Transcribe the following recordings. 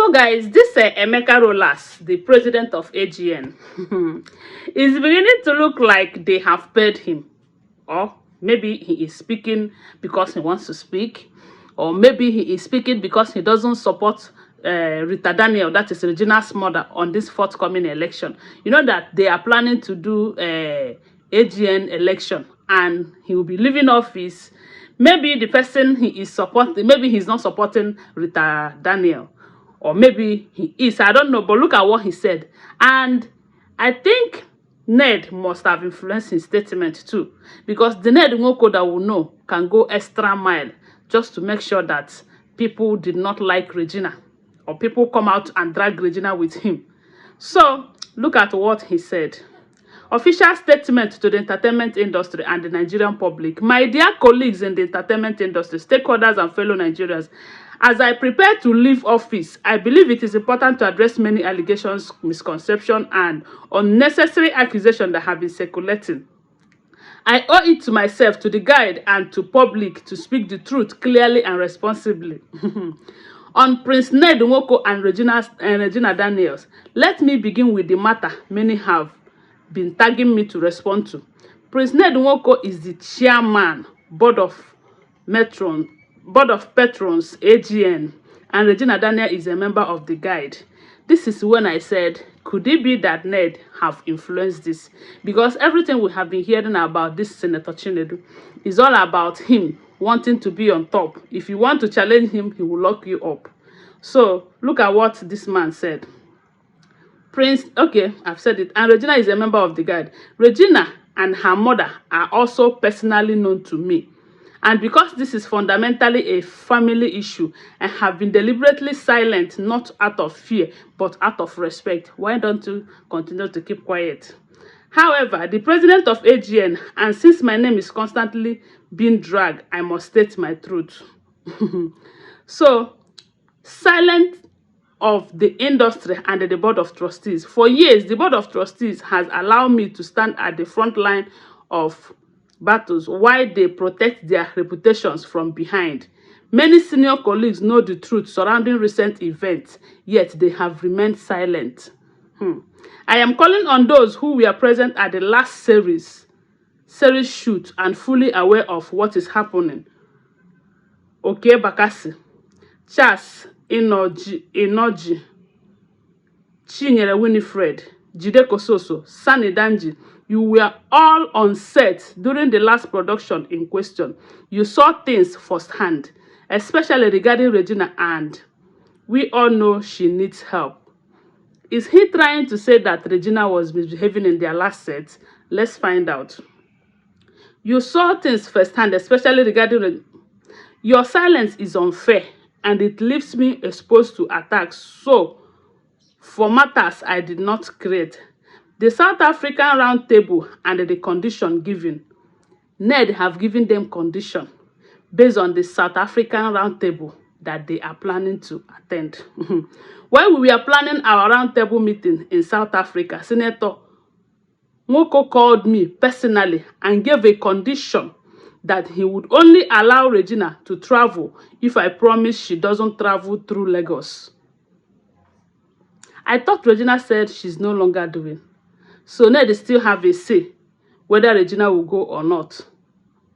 So guys, this Emeka Rollas, the president of AGN, is beginning to look like they have paid him. Or maybe he is speaking because he wants to speak. Or maybe he is speaking because he doesn't support Rita Daniel, that is Regina's mother, on this forthcoming election. You know that they are planning to do AGN election and he will be leaving office. Maybe the person he is supporting, maybe he's not supporting Rita Daniel. Or maybe he is, I don't know, but look at what he said. And I think Ned must have influenced his statement too. Because the Ned Nwoko that we know can go extra mile just to make sure that people did not like Regina. Or people come out and drag Regina with him. So, look at what he said. Official statement to the entertainment industry and the Nigerian public. My dear colleagues in the entertainment industry, stakeholders and fellow Nigerians, as I prepare to leave office, I believe it is important to address many allegations, misconceptions, and unnecessary accusations that have been circulating. I owe it to myself, to the guide, and to public to speak the truth clearly and responsibly. On Prince Ned Nwoko and Regina Daniels, let me begin with the matter many have been tagging me to respond to. Prince Ned Nwoko is the chairman, board of patrons, AGN, and Regina Daniel is a member of the guide. This is when I said, could it be that Ned have influenced this? Because everything we have been hearing about this Senator Chinedu is all about him wanting to be on top. If you want to challenge him, he will lock you up. So, look at what this man said. Prince, okay, I've said it. And Regina is a member of the guide. Regina and her mother are also personally known to me. And because this is fundamentally a family issue, I have been deliberately silent, not out of fear, but out of respect. Why don't you continue to keep quiet? However, the president of AGN, and since my name is constantly being dragged, I must state my truth. So, silent of the industry and the board of trustees. For years, the board of trustees has allowed me to stand at the front line of battles while they protect their reputations from behind. Many senior colleagues know the truth surrounding recent events, yet they have remained silent. I am calling on those who were present at the last series shoot and fully aware of what is happening. Okay, Bakasi, Charles Inoji, Chinyere Winifred, Jide Kososo, Sani Danji, you were all on set during the last production in question. You saw things firsthand, especially regarding Regina, and we all know she needs help. Is he trying to say that Regina was misbehaving in their last set? Let's find out. You saw things firsthand, especially regarding your silence is unfair, and it leaves me exposed to attacks. So, for matters I did not create. The South African Round Table and the condition given. Ned have given them condition based on the South African Round Table that they are planning to attend. When we were planning our round table meeting in South Africa, Senator Nwoko called me personally and gave a condition that he would only allow Regina to travel if I promise she doesn't travel through Lagos. I thought Regina said she's no longer doing. So Ned still have a say whether Regina will go or not.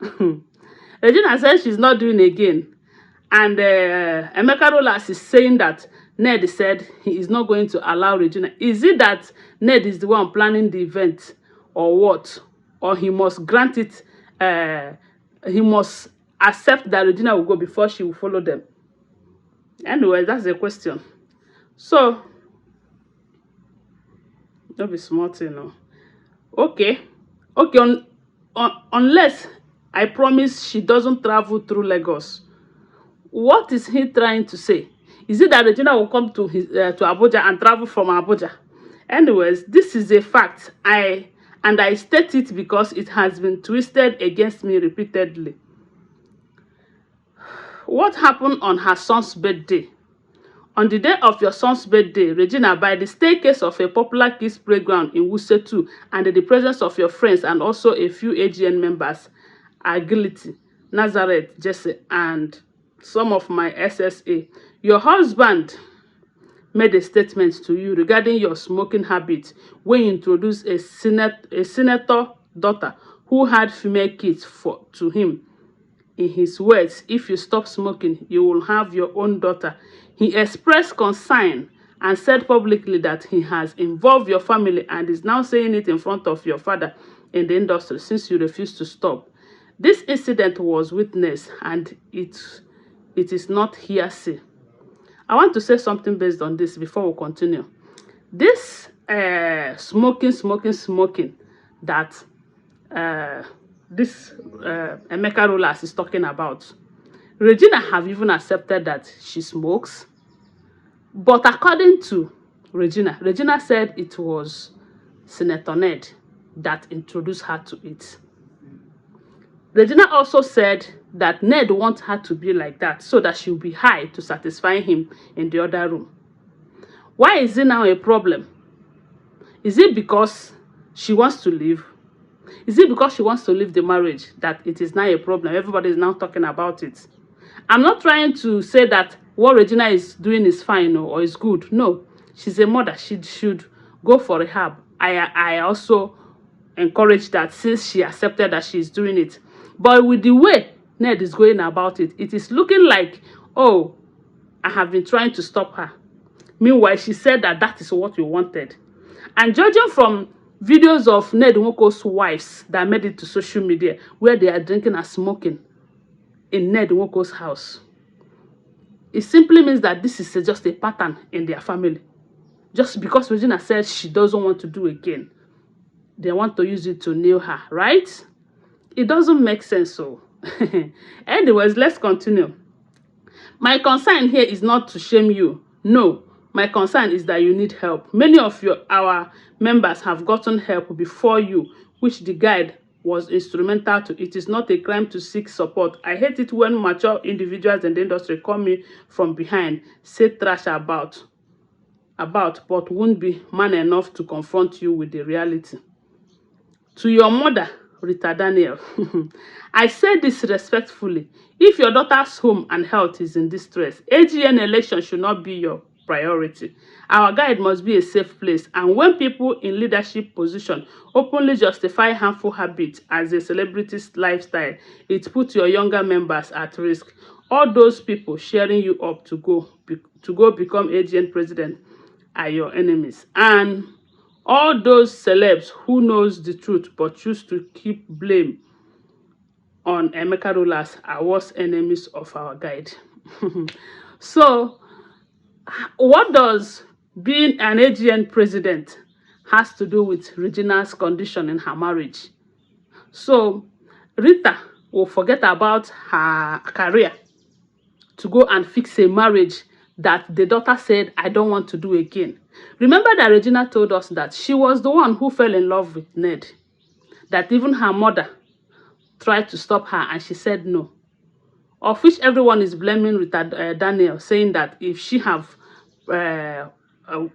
Regina said she's not doing again. And Emeka Rollas is saying that Ned said he is not going to allow Regina. Is it that Ned is the one planning the event or what? Or he must grant it, he must accept that Regina will go before she will follow them? Anyway, that's the question. So, don't be smart, you know. Okay, unless I promise she doesn't travel through Lagos. What is he trying to say? Is it that Regina will come to Abuja and travel from Abuja? Anyways, this is a fact. I state it because it has been twisted against me repeatedly. What happened on her son's birthday? On the day of your son's birthday, Regina, by the staircase of a popular kids playground in Wuse 2 and in the presence of your friends and also a few AGN members, Agility, Nazareth, Jesse, and some of my SSA, your husband made a statement to you regarding your smoking habit when you introduced a senator daughter who had female kids to him. In his words, if you stop smoking, you will have your own daughter. He expressed concern and said publicly that he has involved your family and is now saying it in front of your father in the industry since you refuse to stop. This incident was witnessed and it is not hearsay. I want to say something based on this before we continue. This smoking that this Emeka Rollas is talking about, Regina have even accepted that she smokes. But according to Regina said it was Senator Ned that introduced her to it. Regina also said that Ned wants her to be like that so that she'll be high to satisfy him in the other room. Why is it now a problem? Is it because she wants to leave? Is it because she wants to leave the marriage that it is now a problem? Everybody is now talking about it. I'm not trying to say that what Regina is doing is fine or is good. No, she's a mother. She should go for rehab. I also encourage that since she accepted that she's doing it. But with the way Ned is going about it, it is looking like, oh, I have been trying to stop her. Meanwhile, she said that that is what we wanted. And judging from videos of Ned Nwoko's wives that made it to social media where they are drinking and smoking in Ned Nwoko's house, it simply means that this is just a pattern in their family. Just because Regina said she doesn't want to do again, they want to use it to nail her, right? It doesn't make sense. So anyways, let's continue. My concern here is not to shame you. No, my concern is that you need help. Many of our members have gotten help before you, which the guide was instrumental to. It is not a crime to seek support. I hate it when mature individuals in the industry come in from behind, say trash about, but won't be man enough to confront you with the reality. To your mother, Rita Daniel, I say this respectfully. If your daughter's home and health is in distress, AGN election should not be your priority. Our guide must be a safe place, and when people in leadership position openly justify harmful habits as a celebrity's lifestyle, it puts your younger members at risk. All those people cheering you up to go become AGN president are your enemies, and all those celebs who knows the truth but choose to keep blame on Emeka Rollas are worst enemies of our guide. So, what does being an AGN president has to do with Regina's condition in her marriage? So, Rita will forget about her career to go and fix a marriage that the daughter said, I don't want to do again. Remember that Regina told us that she was the one who fell in love with Ned. That even her mother tried to stop her and she said no. Of which everyone is blaming Rita Daniel, saying that if she have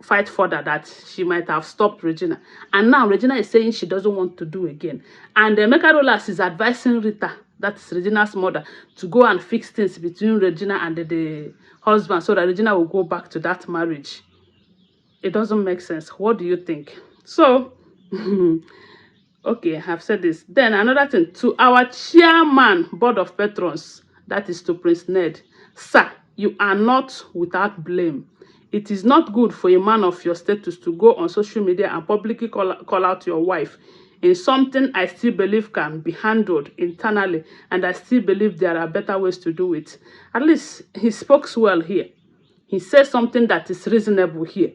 fight further, that she might have stopped Regina. And now Regina is saying she doesn't want to do again. And Emeka Rollas is advising Rita, that's Regina's mother, to go and fix things between Regina and the husband so that Regina will go back to that marriage. It doesn't make sense. What do you think? So, okay, I have said this. Then another thing, to our chairman, board of patrons, that is to Prince Ned. Sir, you are not without blame. It is not good for a man of your status to go on social media and publicly call out your wife in something I still believe can be handled internally, and I still believe there are better ways to do it. At least he spoke well here. He said something that is reasonable here.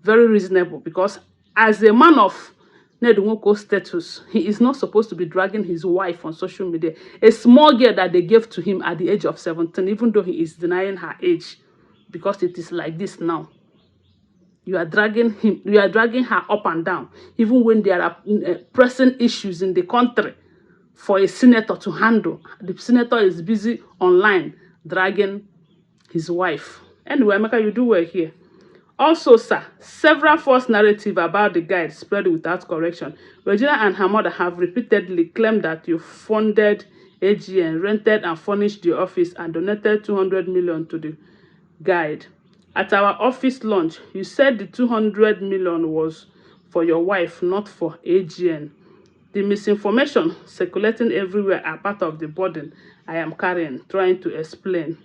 Very reasonable, because as a man of Ned Nwoko's status, he is not supposed to be dragging his wife on social media. A small girl that they gave to him at the age of 17, even though he is denying her age, because it is like this now. You are dragging her up and down, even when there are pressing issues in the country for a senator to handle. The senator is busy online dragging his wife. Anyway, Emeka, you do well here. Also, sir, several false narratives about the guide spread without correction. Regina and her mother have repeatedly claimed that you funded AGN, rented and furnished the office, and donated 200 million to the guide. At our office lunch, you said the 200 million was for your wife, not for AGN. The misinformation circulating everywhere are part of the burden I am carrying, trying to explain.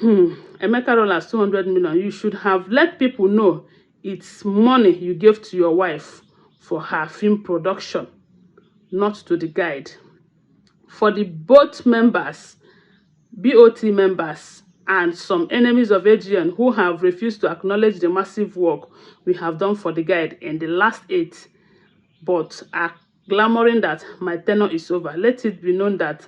Emeka Rollas 200 million. You should have let people know it's money you gave to your wife for her film production, not to the guide. For the both members, BOT members, and some enemies of AGN who have refused to acknowledge the massive work we have done for the guide in the last 8, but are clamoring that my tenure is over. Let it be known that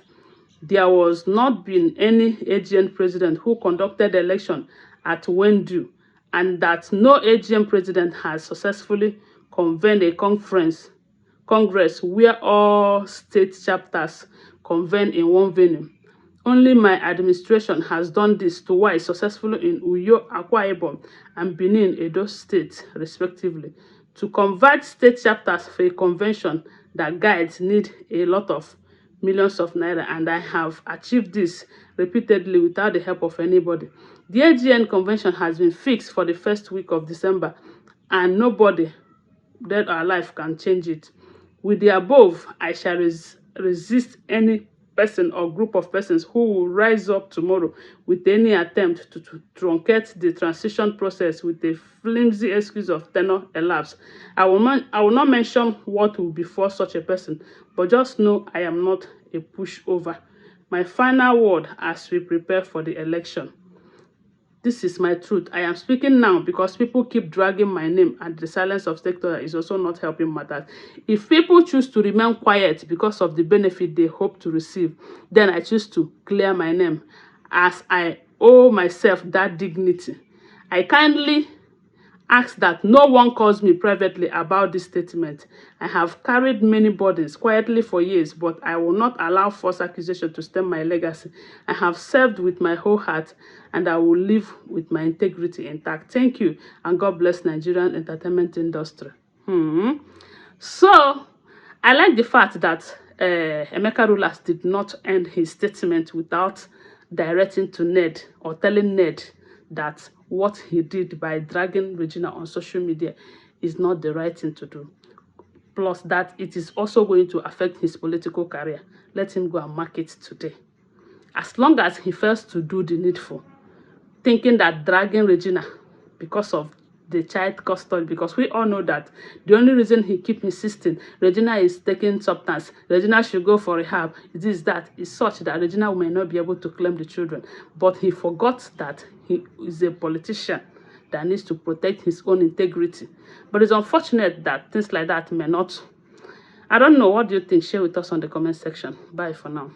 there was not been any AGN president who conducted the election at Wendu, and that no AGN president has successfully convened a congress where all state chapters convene in one venue. Only my administration has done this twice successfully in Uyo, Akwa Ibom, and Benin, Edo State, respectively. To convert state chapters for a convention that guides need a lot of millions of naira, and I have achieved this repeatedly without the help of anybody. The AGN convention has been fixed for the first week of December, and nobody, dead or alive, can change it. With the above, I shall resist any person or group of persons who will rise up tomorrow with any attempt to truncate the transition process with a flimsy excuse of tenure elapsed. I will not mention what will befall such a person, but just know I am not a pushover. My final word as we prepare for the election. This is my truth. I am speaking now because people keep dragging my name, and the silence of stakeholders is also not helping matters. If people choose to remain quiet because of the benefit they hope to receive, then I choose to clear my name, as I owe myself that dignity. I kindly ask that no one calls me privately about this statement. I have carried many burdens quietly for years, but I will not allow false accusation to stem my legacy. I have served with my whole heart, and I will live with my integrity intact. Thank you, and God bless Nigerian entertainment industry. So, I like the fact that Emeka Rollas did not end his statement without directing to Ned or telling Ned that what he did by dragging Regina on social media is not the right thing to do. Plus that it is also going to affect his political career. Let him go and mark it today. As long as he fails to do the needful, thinking that dragging Regina because of the child custody, because we all know that the only reason he keep insisting Regina is taking substance, Regina should go for rehab, that is such that Regina may not be able to claim the children. But he forgot that he is a politician that needs to protect his own integrity. But it's unfortunate that things like that may not. I don't know. What do you think? Share with us on the comment section. Bye for now.